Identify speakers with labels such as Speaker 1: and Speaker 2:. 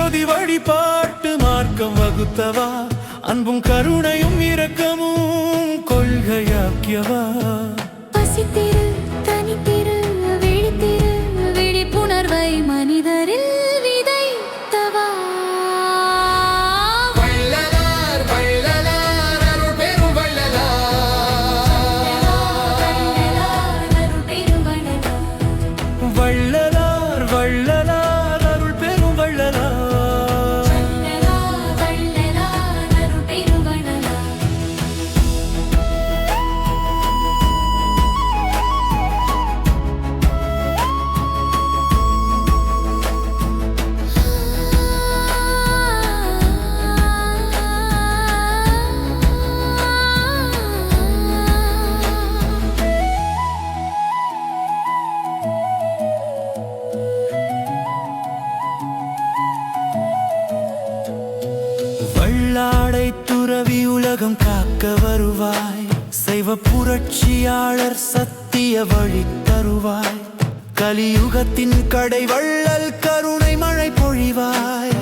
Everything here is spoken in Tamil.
Speaker 1: ஜோதி வழிபாட்டு மார்க்கம் வகுத்தவா, அன்பும் கருணையும் இரக்கமும் கொள்கையாக்கியவா.
Speaker 2: பசித்திரு தனித்திரு விழித்திரு விழிப்புணர்வை மனிதரில் விதைத்தவா.
Speaker 1: வள்ளலார் வள்ளலார் அருள் பெரும் வள்ளலார், வள்ளலார் வள்ளலார் அருள் பெரும் வள்ளலார். வள்ளாடை துறவி உலகம் காக்க வருவாய், சைவ புரட்சியாளர் சத்திய வழி தருவாய். கலியுகத்தின் கடை வள்ளல் கருணை மழை பொழிவாய்.